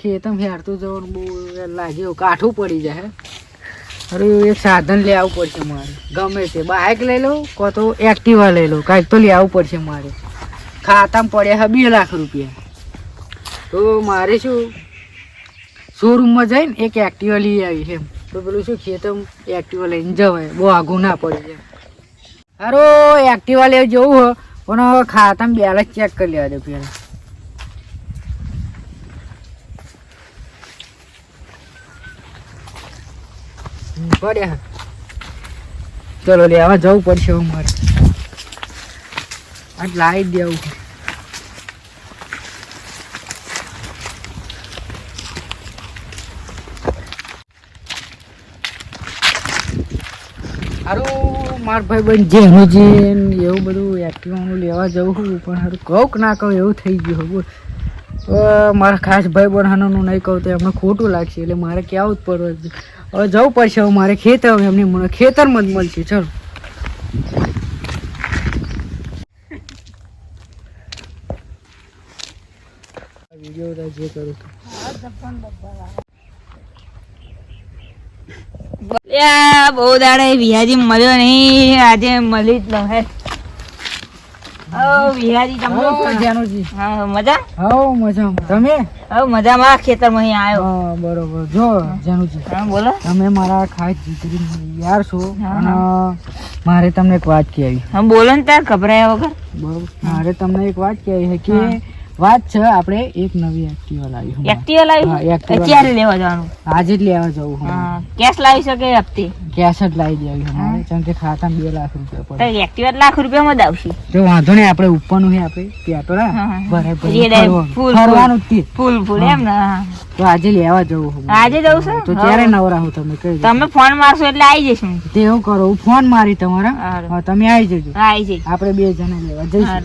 ખેતમ હેરતું જવાનું બહુ લાગે કાઠું પડી જાય. અરે એક સાધન લઈ આવવું પડશે મારે. ગમે તે બાઇક લઈ લઉં કો તો એક્ટિવા લઈ લઉં, કાંઈક તો લઈ આવવું પડશે મારે. ખાતામાં પડ્યા હા 2 લાખ રૂપિયા. તો મારે શું શોરૂમમાં જઈને એક એક્ટિવા લઈ આવી એમ. તો પેલું શું ખેતમ એક્ટિવા લઈને જવાય, બહુ આઘું ના પડી જાય. હારો એક્ટિવા લેવા જવું હોય પણ હવે ખાતામાં બેલેન્સ ચેક કરી લેવા દે પહેલાં. પડ્યા ચલો લેવા જવું પડશે હવે મારે. આજ લાવી જ દેવું. સારું મારા ભાઈ બહેન જેનું જે એવું બધું એક્ટિવાનું લેવા જવું પણ સારું કહું કે ના કહું એવું થઈ ગયું. બોલ મારા ખાસ ભાઈ બહેનનું નહીં કહું તો એમને ખોટું લાગશે, એટલે મારે કહેવું જ પડે. હવે જવું પડશે હવે મારે ખેતર, એમને મને ખેતરમાં જ મળશે. ચલો વિડીયો જે કરું બહુ દાડે વિહાજી મળ્યો નહીં, આજે મળી જ લો હે. વિહાજી તમે મજા? હા મજા. તમે? મજામાં. ખેતરમાં અહીં આવ્યો. બરોબર. જો જાનુજી, બોલો. તમે મારા ખાસ જીગરી યાર છો અને મારે તમને એક વાત કહેવી. હા બોલો ને તાર ગભરાયા વગર. બરોબર. મારે તમને એક વાત કહેવી છે કે વાત છે આપણે એક નવી એક્ટિવા લાવી. એક્ટિવા લાવી? ક્યારે લેવા જવાનું? આજે જ લેવા જવું. કેશ લાવી શકે હપ્તે? કેશ જ લાવી દેવી અમારે, કેમ કે ખાતામાં 2 લાખ રૂપિયા પડે. એક્ટિવા લાખ રૂપિયામાં જ આવશે. તો વાંધો નહીં, આપણે ઉપરનું છે આપણે પેટ્રોલ ફરવાનું ફૂલ એમ ને. તો આજે લેવા જવું. આજે જવું છે તો ક્યારે નવરા હો તમે કહી. તમે ફોન મારશો એટલે આવી જશું. તે એવું કરો, હું ફોન મારી તમારા, તમે આવી જજો. આવી જઈ. આપણે 2 જણા લેવા જઈશું.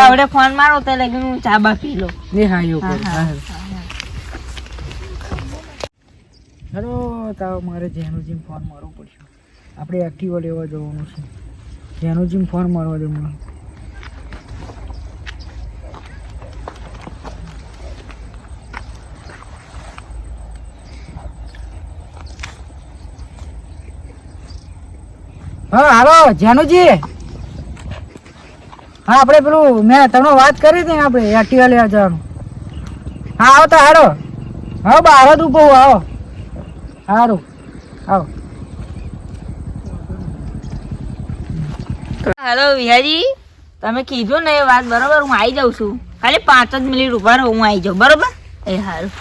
આવડે ફોન મારો તો લગી હું ચા બા પી લો. એ હા એવું કરો. હેલો તો મારે જેનુજીને ફોન મારવો પડશે. આપણે એક્ટિવા લેવા જવાનું છે. જેનુજીને ફોન મારવા દે મને. હા હાલો જેનુજી. હા આપણે પેલું મેં તમને વાત કરી હતી ને, આપણે એક્ટિવા લેવા જવાનું. હા આવો તો હારો. હા બહાર જ ઉભો આવો. સારું આવો. હેલો વિહાજી, તમે કીધું ને એ વાત બરોબર, હું આવી જાઉં છું. ખાલી 5 જ મિનિટ ઉભા રહો, હું આવી જાઉં. બરોબર? એ સારું.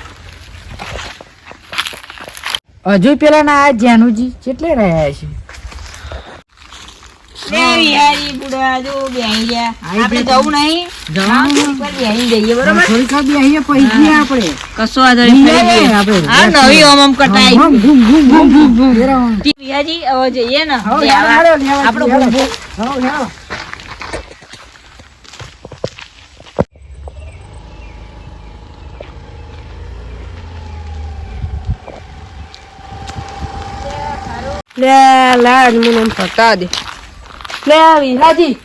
હજુ પેલા ના જેનુજી કેટલે રહ્યા છે? વિહારી બુડા જો બેહી ગયા. આપણે જવું નહીં, બેહી જઈએ. બરોબર? થોડીક બેહીએ પછી આપણે કશો આધાર નહીં. આ નવી ઓમ કટાઈ વિહાજી. હવે જઈએ ને આપણો ભૂભો. લે લાડ મને ફટા દે. લે વિહાજી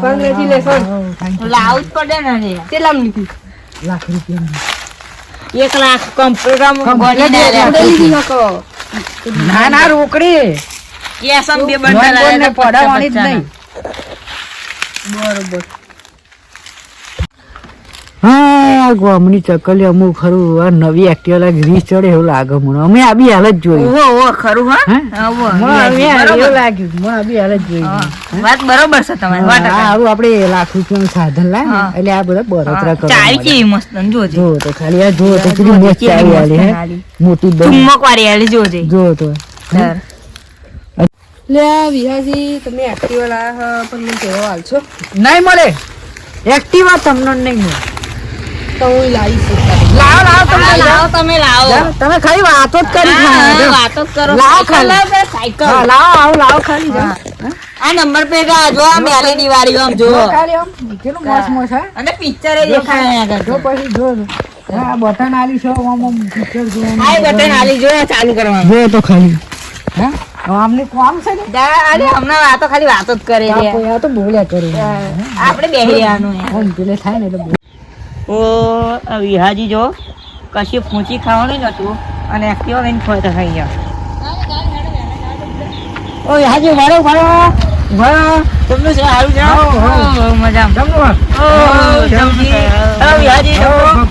કોંગ્રેચ્યુલેશન. લાવું જ પડે ને. કેટલામ લીધી? લાખ રૂપિયા. 1 લાખ કમ્પ્યુટર ના ના રોકડી કેસ બે પડાવવાની જ નહીં. બરોબર. હા ગામની ચકલી અમુક ખરું આ નવી એક્ટિવા ગ્રીસ ચડે એવું લાગે મને. અમે આ બી હાલ જ જોયું. ખરું. એવું લાગ્યું. મને આ બી હાલ જ જોયું. વાત બરોબર છે તમારી. સારું આપણે લાખ રૂપિયાનું સાધન લાવે એટલે આ બધા બરોતરા કરો. ચાવી કેવી મસ્ત જોજે. જો તો ખાલી આ જો તો કેટલી મસ્ત ચાવી આલી હે. મોટી ચુમ્મક વાળી આલી જોજે. જો તો લે વિહાજી તમે એક્ટિવા લાયા પણ મને કેવો હાલશો? નહીં મળે એક્ટિવા તમને નહીં મળે. તો હું લાવીશ. તમે લાવો. તમે ખાલી વાતો જ કરી. વાતો જ કરો. લાવો ખાલી. સાયકલ લાવો ખાલી. આ નંબર પ્લેટ જો આમ બેલી દિવાળી આમ જો ખાલી આમ કેટલું મસ્ત મસ્ત હે. અને પિક્ચર એ દેખાય જો પછી જો હા બટન આલી છો આમ પિક્ચર જોવાનું. આ બટન આલી જો ચાલુ કરવાનું. જો તો ખાલી. હા ગામની કામ છે ને અરે હમણાં વાતો ખાલી વાતો જ કરે છે આ તો બોલ્યા કરું આપણે બેહી રહેવાનું આમ પેલે થાય ને એટલે ઓ આ વિહાજી જો કશી ફૂંચી ખાવાનું નતું અને એક્ટિવા લઈને ફરતા થઈ ગયા ઓ વિહાજી ભરો તમને છે સારું છે મજામાં ઓ જમજી હેલો વિહાજી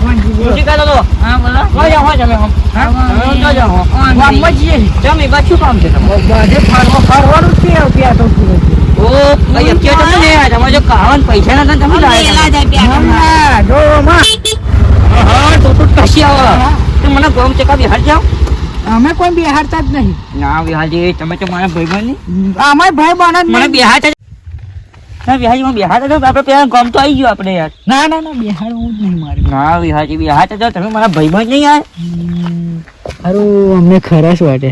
ફૂંચી ખાતો તો હા બોલો હો જાઓ તમે હા જાઓ ગામમાં જઈએ જમી પાછું કામ છે તમારે બધે ફરવાનું જ પ્યા તો ઓ ભાઈ કે તમે લે આ તમે જો કાવન પૈસા ના તમે લાયા ના જો માં હા તો કશી આવો તો મને ગોમ છે કા બિહાર જાવ અમે કોઈ બિહારતા જ નહીં ના વિહાજી તમે તો મારા ભાઈબંધ ની અમાર ભાઈ બને જ મને નહીં. બિહાર ના વિહાજી મને બિહાર તો આપણે પેલા ગોમ તો આવી ગયો આપણે યાર ના બિહાર હું જ નહીં મારે ના વિહાજી બિહાર તો તમે મારા ભાઈબંધ નહીં યાર હારું અમને ખરાશ વાટે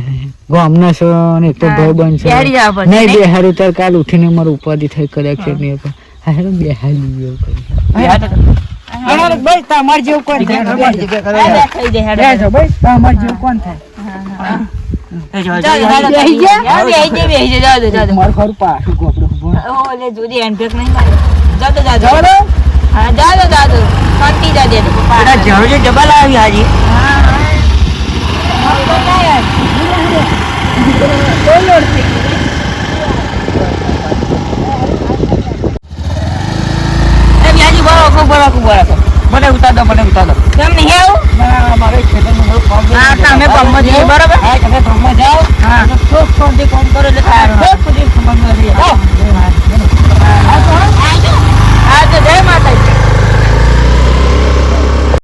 ગામના છો ને એક તો ભાઈ બન છે બેહારી જવા પડશે, નહીં નહીં? બેહારું તાર કાલ ઉઠીને મારું ઉપાધિ થઈ કર્યા છે ને હારું બેહારી ગયો બિહાર તો ભાઈ તમાર જેવું કોણ થાય ખાઈ દે હેડો બેસો ભાઈ તમાર જેવું કોણ થાય બેહી જા મારું ખરું પાછું ગોપડું ઉભું. ઓલે જોડી હેન્ડબ્રેક નહીં મારે જાદો જવા દો. હા જાદો શાંતિ જા દે જવજે ડબલ આવી હાજી મને ઉતાર દો કેમ નહીં આવું ના, મારે ખેતરનું મારું કામ છે. હા તમે પંપ જઈએ બરાબર હા, તમે ગામમાં જાઓ. હા ખૂબ શાંતિ કામ કરો એટલે ખૂબ સુધી સંબંધ નથી. હા તો જય માતાજી